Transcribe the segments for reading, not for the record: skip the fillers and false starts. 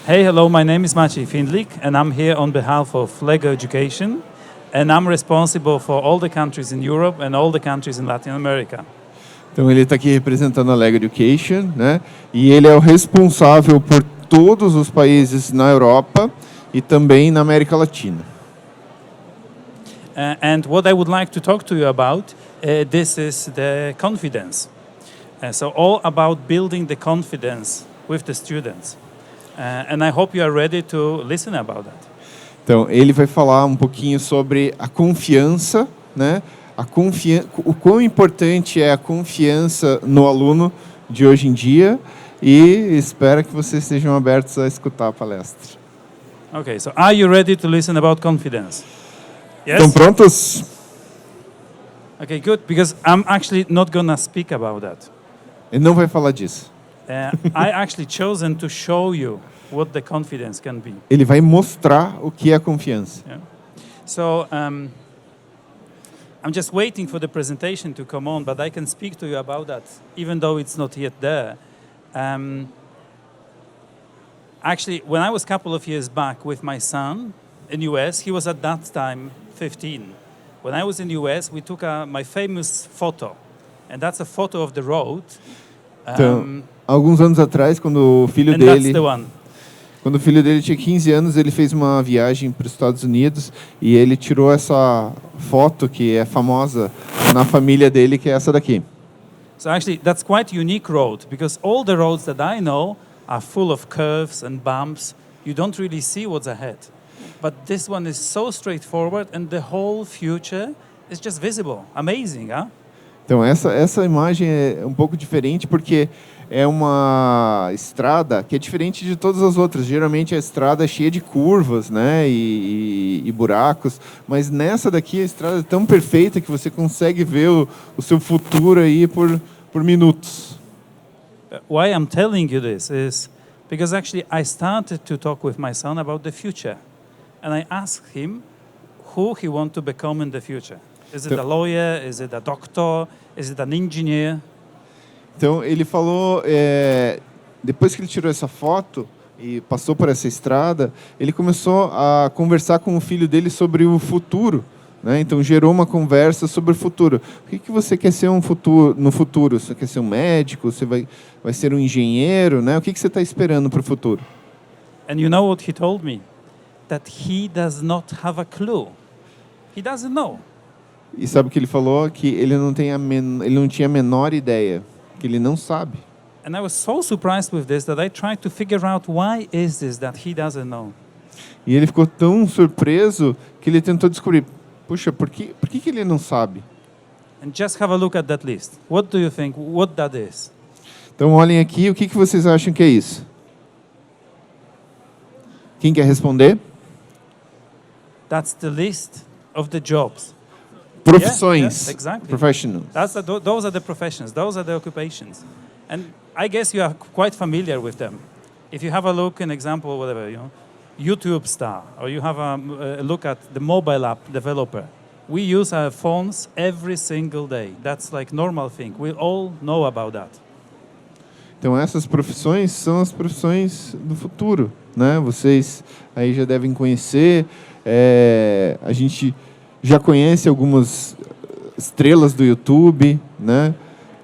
Hey, hello, my name is Maciej Findlik, and I'm here on behalf of Lego Education, and I'm responsible for all the countries in Europe and all the countries in Latin America. Então ele está aqui representando a Lego Education, né? E ele é o responsável por todos os países na Europa e também na América Latina. And what I would like to talk to you about, this is the confidence. So all about building the confidence with the students. And I hope you are ready to listen about that. Então ele vai falar um pouquinho sobre a confiança, né? O quão importante é a confiança no aluno de hoje em dia, e espero que vocês estejam abertos a escutar a palestra. Okay, so are you ready to listen about confidence? Yes? Estão prontos? Okay, good, because I'm actually not going to speak about that. Ele não vai falar disso. I actually chosen to show you what the confidence can be. Ele vai mostrar o que é a confiança. Yeah. So, I'm just waiting for the presentation to come on, but I can speak to you about that, even though it's not yet there. Actually, when I was a couple of years back with my son in US, he was at that time 15. When I was in US, we took my famous photo, and that's a photo of the road. Então, alguns anos atrás, quando o filho dele tinha 15 anos, ele fez uma viagem para os Estados Unidos e ele tirou essa foto que é famosa na família dele, que é essa daqui. So actually, that's quite a unique road, because all the roads that I know are full of curves and bumps. You don't really see what's ahead. But this one is so straightforward, and the whole future is just visible. Amazing, huh? Então essa imagem é um pouco diferente porque é uma estrada que é diferente de todas as outras. Geralmente a estrada é cheia de curvas, né, e buracos, mas nessa daqui a estrada é tão perfeita que você consegue ver o seu futuro aí por minutos. Why I'm telling you this is because actually I started to talk with my son about the future, and I asked him who he wants to become in the future. Is it a lawyer? Is it a doctor? Is it an engineer? Então ele falou, depois que ele tirou essa foto e passou por essa estrada, ele começou a conversar com o filho dele sobre o futuro, né? Então gerou uma conversa sobre o futuro. O que você quer ser no futuro? Você quer ser um médico? Você vai ser um engenheiro, né? O que você está esperando para o futuro? And you know what he told me? That he does not have a clue. He doesn't know. E sabe o que ele falou? Que ele não tinha a menor ideia, que ele não sabe. And I was so surprised with this that I tried to figure out why is this that he doesn't know. E ele ficou tão surpreso que ele tentou descobrir, puxa, por que ele não sabe? And just have a look at that list. What do you think? What that is? Então olhem aqui, o que vocês acham que é isso? Quem quer responder? That's the list of the jobs. Profissões. Yeah, exactly. Professionals. Those are the professions. Those are the occupations. And I guess you are quite familiar with them. If you have a look, an example, whatever, YouTube star, or you have a look at the mobile app developer. We use our phones every single day. That's like normal thing. We all know about that. Então essas profissões são as profissões do futuro, né? Vocês aí já devem conhecer. A gente já conhece algumas estrelas do YouTube, né?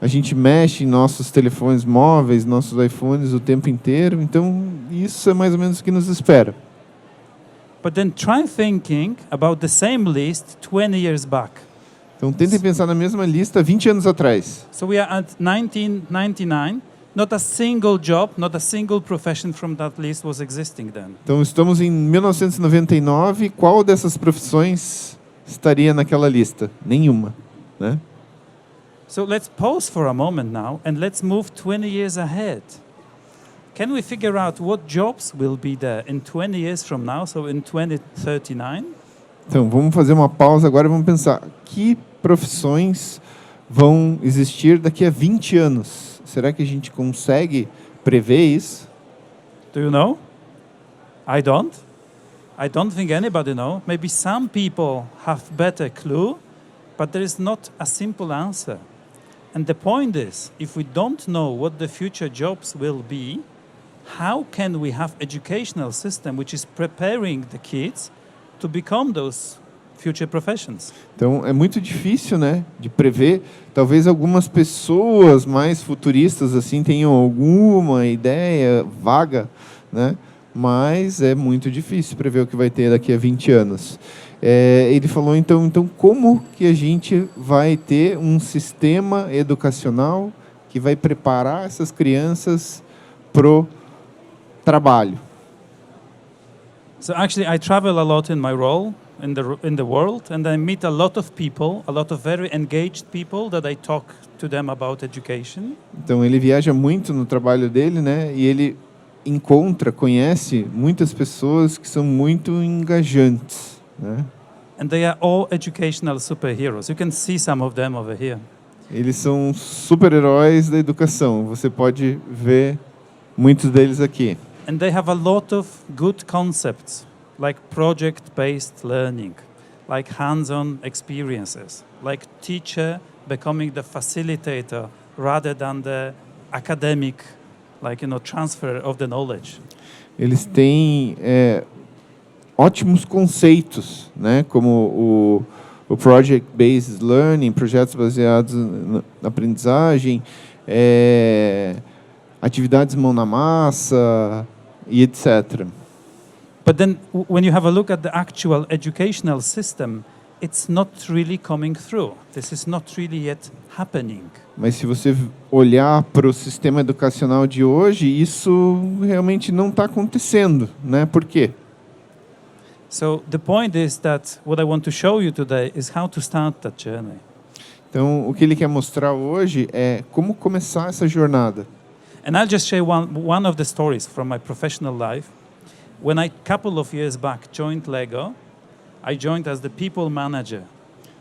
A gente mexe em nossos telefones móveis, nossos iPhones o tempo inteiro. Então, isso é mais ou menos o que nos espera. But then try thinking about the same list 20 years back. Então, tentem pensar na mesma lista 20 anos atrás. So we are at 1999. Not a single job, not a single profession from that list was existing then. Então, estamos em 1999. Qual dessas profissões estaria naquela lista? Nenhuma, né? So let's pause for a moment now and let's move 20 years ahead. Can we figure out what jobs will be there in 20 years from now, so in 2039? Então, vamos fazer uma pausa agora e vamos pensar que profissões vão existir daqui a 20 anos. Será que a gente consegue prever isso? Do you know? I don't. I don't think anybody knows. Maybe some people have better clue, but there is not a simple answer. And the point is, if we don't know what the future jobs will be, how can we have educational system which is preparing the kids to become those future professions? Então, é muito difícil, né, de prever. Talvez algumas pessoas mais futuristas assim tenham alguma ideia vaga, né, mas é muito difícil prever o que vai ter daqui a 20 anos. Ele falou, então, como que a gente vai ter um sistema educacional que vai preparar essas crianças pro trabalho? So actually, I travel a lot in my role in the world, and I meet a lot of people, a lot of very engaged people that I talk to them about education. Então ele viaja muito no trabalho dele, né? E ele conhece muitas pessoas que são muito engajantes, né? And they are all educational superheroes. You can see some of them over here. Eles são super-heróis da educação. Você pode ver muitos deles aqui. And they have a lot of good concepts, like project-based learning, like hands-on experiences, like teacher becoming the facilitator rather than the academic, transfer of the knowledge. Eles têm ótimos conceitos, né? Como o project-based learning, projetos baseados na aprendizagem, atividades mão na massa e etc. But then when you have a look at the actual educational system, it's not really coming through. This is not really yet happening. Mas se você olhar para o sistema educacional de hoje, isso realmente não está acontecendo, né? Por quê? So the point is that what I want to show you today is how to start that journey. Então, o que ele quer mostrar hoje é como começar essa jornada. And I'll just share one of the stories from my professional life. When I, couple of years back, joined Lego, I joined as the people manager.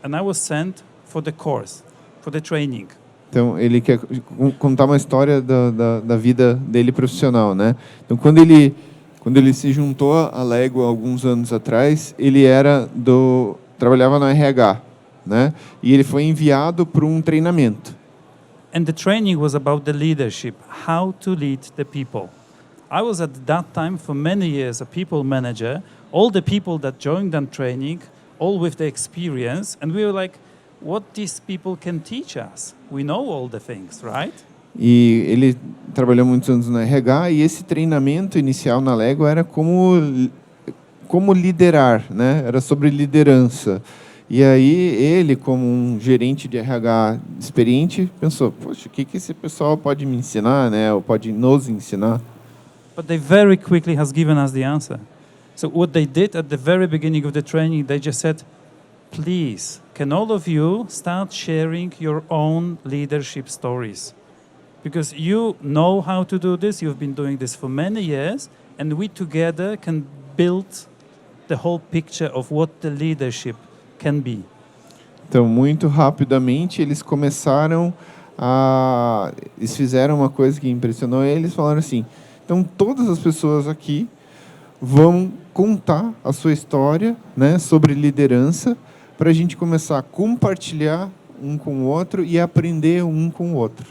And I was sent for the course, for the training. Então, ele quer contar uma história da vida dele profissional, né? Então, quando ele se juntou à Lego há alguns anos atrás, ele trabalhava no RH, né? E ele foi enviado para um treinamento. And the training was about the leadership, how to lead the people. I was at that time for many years a people manager. All the people that joined that training, all with the experience, and we were like, what these people can teach us? We know all the things, right? E ele trabalhou muitos anos no RH e esse treinamento inicial na Lego era como liderar, né? Era sobre liderança. E aí ele, como um gerente de RH experiente, pensou, poxa, o que esse pessoal pode me ensinar, né? Ou pode nos ensinar? But they very quickly has given us the answer. So what they did at the very beginning of the training, they just said, please, can all of you start sharing your own leadership stories? Because you know how to do this, you've been doing this for many years, and we together can build the whole picture of what the leadership can be. Então, muito rapidamente, eles fizeram uma coisa que impressionou eles, falaram assim, então todas as pessoas aqui vão contar a sua história, né, sobre liderança, para a gente começar a compartilhar um com o outro e aprender um com o outro.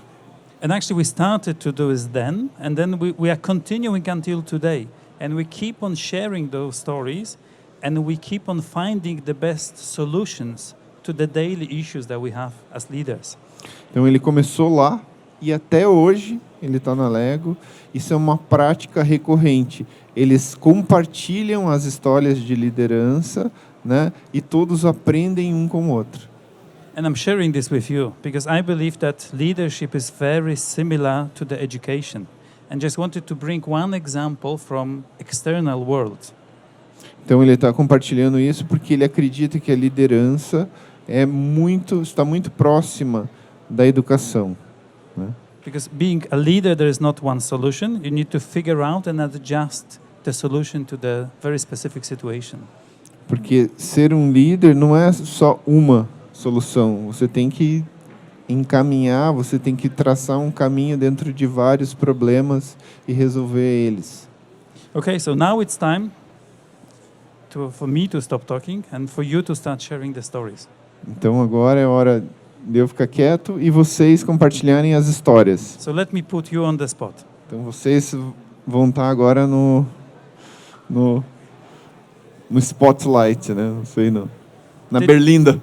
And actually we started to do this then, and then we are continuing until today. And we keep on sharing those stories, and we keep on finding the best solutions to the daily issues that we have as leaders. Então ele começou lá e até hoje ele está na Lego. Isso é uma prática recorrente. Eles compartilham as histórias de liderança, né? E todos aprendem um com o outro. And I'm sharing this with you because I believe that leadership is very similar to the education. And just wanted to bring one example from external world. Então ele está compartilhando isso porque ele acredita que a liderança está muito próxima da educação, né? Because being a leader, there is not one solution. You need to figure out and adjust the solution to the very specific situation. Porque ser um líder não é só uma solução. Você tem que encaminhar, você tem que traçar um caminho dentro de vários problemas e resolver eles. Okay, so now it's time for me to stop talking and for you to start sharing the stories. Então agora é hora de eu ficar quieto e vocês compartilharem as histórias. So let me put you on the spot. Então vocês vão estar agora no spotlight, né? Não sei não. Na berlinda.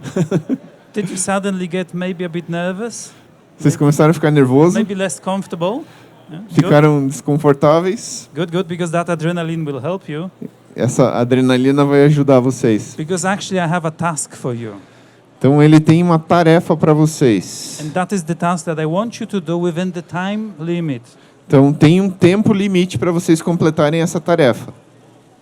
Did you suddenly get maybe a bit nervous? Vocês começaram a ficar nervosos? Maybe less comfortable? Yeah, ficaram desconfortáveis? Good, because that adrenaline will help you. Essa adrenalina vai ajudar vocês. Because actually I have a task for you. Então ele tem uma tarefa para vocês. And that is the task that I want you to do within the time limit. Então tem um tempo limite para vocês completarem essa tarefa.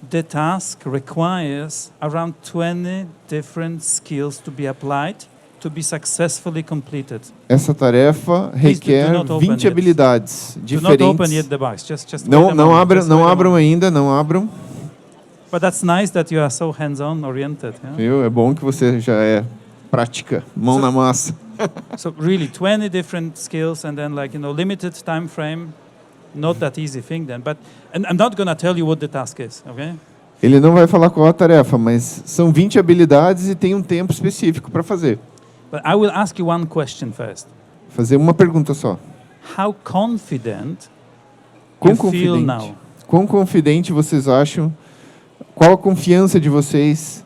The task requires around 20 different skills to be applied to be successfully completed. Essa tarefa requer 20 habilidades diferentes. Do not open yet the box. Just não abram ainda, não abram. But that's nice that you are so hands-on oriented. Yeah? É bom que você já é prática, mão na massa. So really 20 different skills and then limited time frame. Not that easy thing then, but I'm not going to tell you what the task is, okay? Ele não vai falar qual a tarefa, mas são 20 habilidades e tem um tempo específico para fazer. But I will ask you one question first. Fazer uma pergunta só. How confident you feel now? Quão confidente vocês acham? Qual a confiança de vocês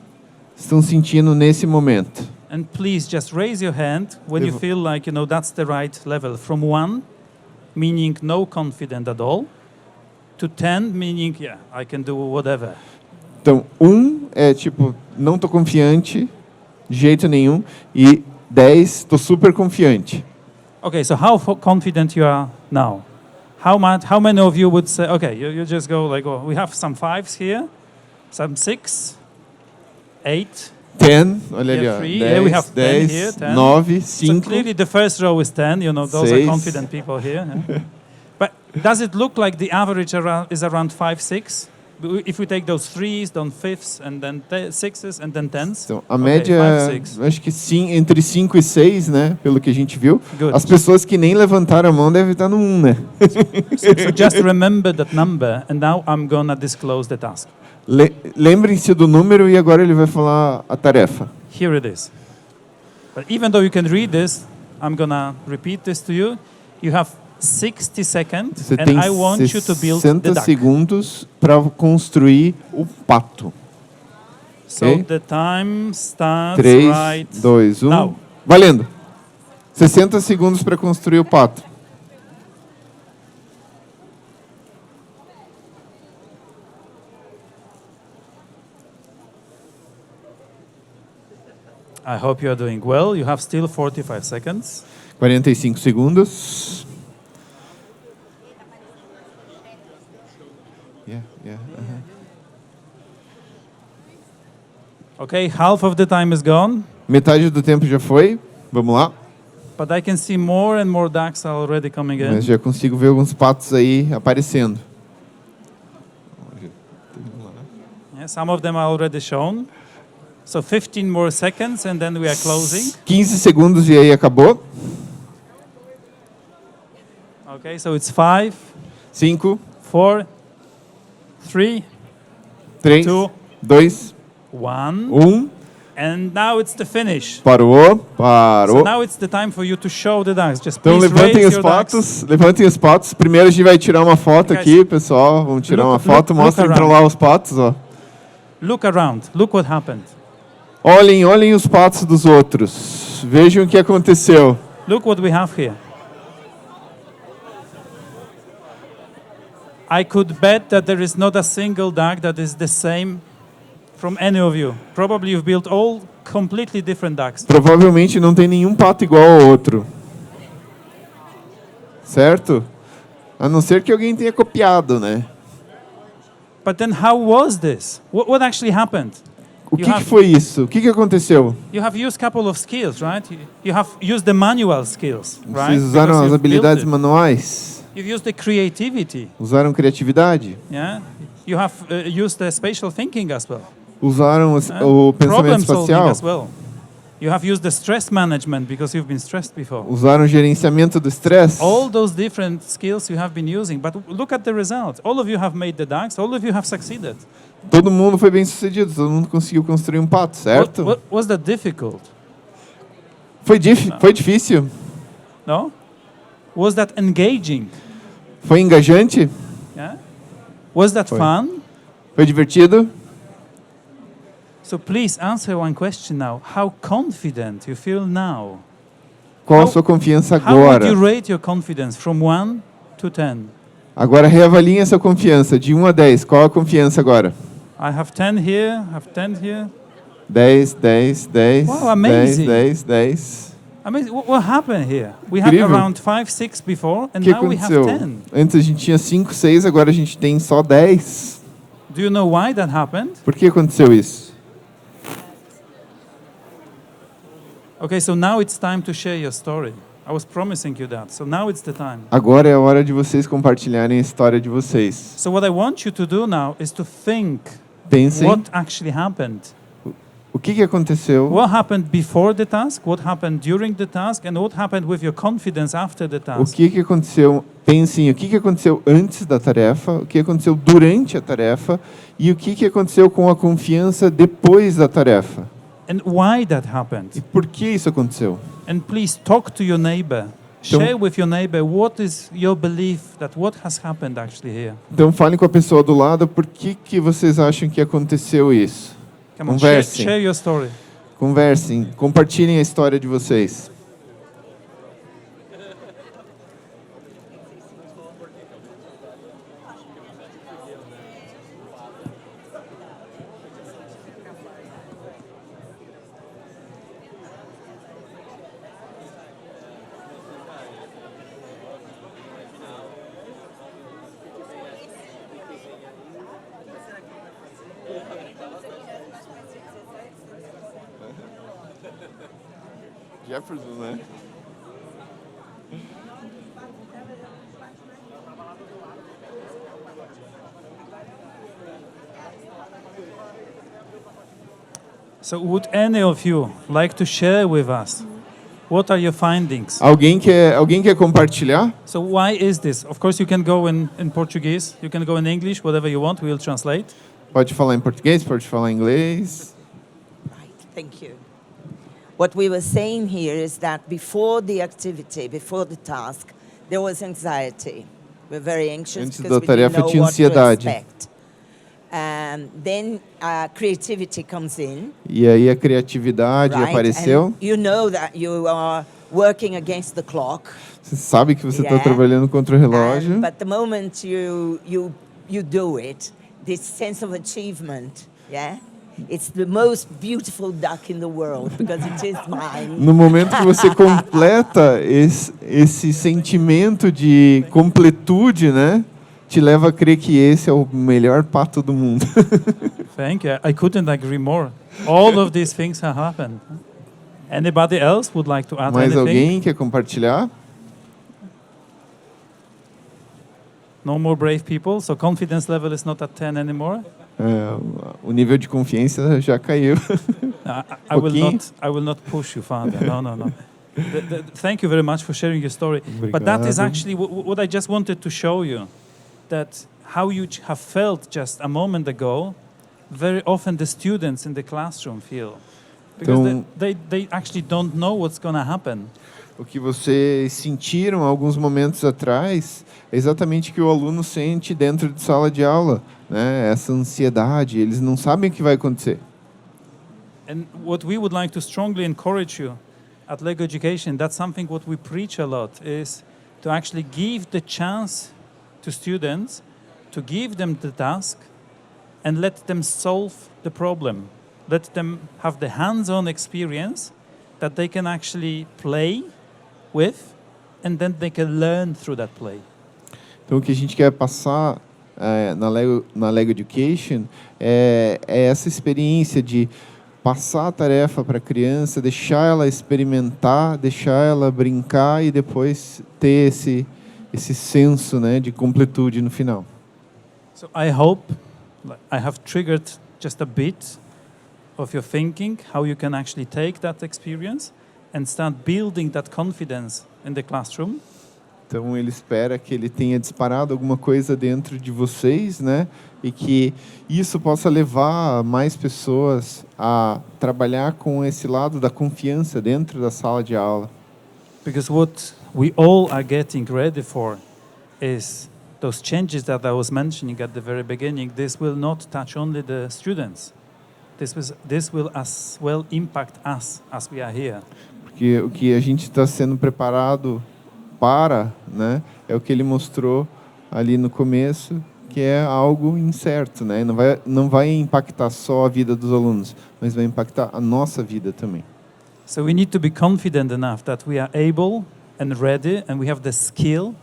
estão sentindo nesse momento? And please just raise your hand when you feel like that's the right level. From 1, meaning no confident at all, to 10, meaning I can do whatever. Então, 1 é tipo, não tô confiante de jeito nenhum, e 10, tô super confiante. Okay, so how confident you are now? How many of you would say, okay, you just go we have some 5s here, some 6, 8, 10, olha ali, ó. 10, we have 10 here, 10. 9, 5. So clearly the first row is 10, those 6. are confident people here. Yeah? But does it look like the average is around 5, 6? If we take those 3s, then 5s, and then 6s, and then 10s? Então, a média, 5, 6. acho que sim, entre 5 e 6, né? Pelo que a gente viu. Good. As pessoas que nem levantaram a mão devem estar no 1, né? So just remember that number, and now I'm going to disclose the task. Lembrem-se do número e agora ele vai falar a tarefa. Here it is. But even though you can read this, I'm going to repeat this to you. You have 60 seconds, Você and tem I want you to build 60 the duck. segundos para construir o pato. So Okay? the time starts 3, right 2, 1. now. Valendo! 60 segundos para construir o pato. I hope you are doing well. You have still 45 seconds. 45 segundos. Okay, half of the time is gone. Metade do tempo já foi. Vamos lá. But I can see more and more ducks are already coming in. Mas já consigo ver alguns patos aí aparecendo. Yeah, some of them are already shown. So 15 more seconds and then we are closing. 15 segundos e aí acabou. Okay, so it's 5, 5, 4, 3, 3, 2, 2, 1. And now it's the finish. Parou. So now it's the time for you to show the ducks. Just Então please levantem raise os your patos, levantem os patos. Primeiro a gente vai tirar uma foto aqui, pessoal. Vamos tirar uma foto. Mostrem para lá os patos, ó. Look around. Look what happened. Olhem os patos dos outros. Vejam o que aconteceu. Look what we have here. I could bet that there is not a single duck that is the same from any of you. Probably you've built all completely different ducks. Provavelmente não tem nenhum pato igual ao outro. Certo? A não ser que alguém tenha copiado, né? But then how was this? What actually happened? O que foi isso? O que aconteceu? You have used a couple of skills, right? You have used the manual skills, right? Vocês usaram Because as you've habilidades built it. manuais? You've used the creativity, Usaram criatividade? yeah? You have used the spatial thinking as well. Usaram o pensamento Problem solving espacial? as well. You have used the stress management because you've been stressed before. Usaram o gerenciamento do estresse? All those different skills you have been using, but look at the result. All of you have made the ducks, all of you have succeeded. Todo mundo foi bem sucedido, todo mundo conseguiu construir um pato, certo? What was that difficult? Foi difícil? No? Was that engaging? Foi engajante? Yeah? Was that Foi. fun? Foi divertido? So please answer one question now. How confident you feel now? Qual a How- sua confiança How would you agora? rate your confidence from 1 to 10? Agora reavalie essa confiança de 1 a 10. Qual a confiança agora? I have 10 here, I have 10 here. 10, 10, 10, Wow, 10, amazing. 10, 10. I mean, what happened here? We had Incrível. around 5, 6 before, O and que now we have aconteceu? 10. Antes a gente tinha 5, 6, agora a gente tem só 10. Do you know why that happened? Por que aconteceu isso? Okay, so now it's time to share your story. I was promising you that, so now it's the time. Agora é a hora de vocês compartilharem a história de vocês. So what I want you to do now is to think Pensem what actually happened. o que aconteceu, What happened before the task, what happened during the task, and what happened with your confidence after the o task. que aconteceu. Pensem o que aconteceu antes da tarefa, o que aconteceu durante a tarefa e o que aconteceu com a confiança depois da tarefa. And why that happened. E por que isso aconteceu? And please talk to your neighbor. Então- Share with your neighbor what is your belief that what has happened actually here. Então falem com a pessoa do lado por que vocês acham que aconteceu isso. Come on, share, Conversem. share your story. Conversem, compartilhem a história de vocês. Jefferson, né? So would any of you like to share with us what are your findings? Alguém quer compartilhar? So why is this? Of course you can go in Portuguese, you can go in English, whatever you want, we will translate. Pode falar em português, pode falar em inglês. Right, thank you. What we were saying here is that before the activity, before the task, there was anxiety. We're very anxious Antes because da we didn't tarefa know tinha what to ansiedade. expect. And then creativity comes in, E aí a criatividade right? apareceu. And you know that you are working against the clock. Você sabe que você está Yeah. trabalhando contra o relógio. But the moment you do it, this sense of achievement, yeah, it's the most beautiful duck in the world because it is mine. No momento que você completa esse sentimento de completude, né? Te leva a crer que esse é o melhor pato do mundo. Thank you. I couldn't agree more. All of these things have happened. Anybody else would like to add Mais anything? alguém quer compartilhar? No more brave people, so confidence level is not at 10 anymore. O nível de confiança já caiu. Pouquinho. I will not push you further. No. Thank you very much for sharing your story. But that is Obrigado. actually what I just wanted to show you. That how you have felt just a moment ago, very often the students in the classroom feel. Because Então- they actually don't know what's going to happen. O que vocês sentiram alguns momentos atrás é exatamente o que o aluno sente dentro de sala de aula, né? Essa ansiedade, eles não sabem o que vai acontecer. And what we would like to strongly encourage you at Lego Education, that's something what we preach a lot, is to actually give the chance to students, to give them the task, and let them solve the problem. Let them have the hands-on experience that they can actually play with, and then they can learn through that play. Então, o que a gente quer passar na Lego Education é essa experiência de passar a tarefa para a criança, deixar ela experimentar, deixar ela brincar e depois ter esse senso, né, de completude no final. So I hope I have triggered just a bit of your thinking, how you can actually take that experience and start building that confidence in the classroom. Então ele espera que ele tenha disparado alguma coisa dentro de vocês, né? E que isso possa levar mais pessoas a trabalhar com esse lado da confiança dentro da sala de aula. Because what we all are getting ready for is those changes that I was mentioning at the very beginning, this will not touch only the students. This will as well impact us as we are here. Porque o que a gente está sendo preparado para, né, é o que ele mostrou ali no começo, que é algo incerto, né? Não vai impactar só a vida dos alunos, mas vai impactar a nossa vida também. So we need to be confident enough that we are able and ready and we have the skill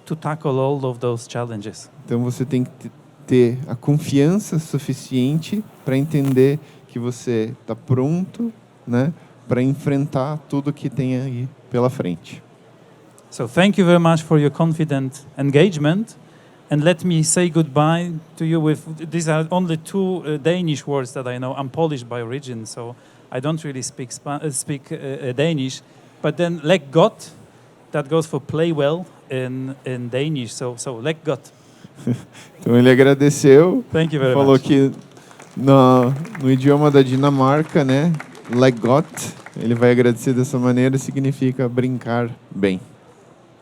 to tackle all of those challenges. Então você tem que ter a confiança suficiente para entender que você está pronto, né, para enfrentar tudo que tem aí pela frente. So thank you very much for your confident engagement. And let me say goodbye to you with, these are only two Danish words that I know. I'm Polish by origin, so I don't really speak Danish. But then leg godt, that goes for play well in Danish. So leg godt. Então ele agradeceu, Thank you very falou much. que no idioma da Dinamarca, né, leg godt, ele vai agradecer dessa maneira, significa brincar bem.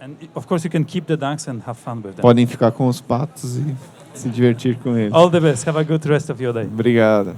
And of course you can keep the ducks and have fun with them. Podem ficar com os patos e se divertir com eles. All the best. Have a good rest of your day. Obrigado.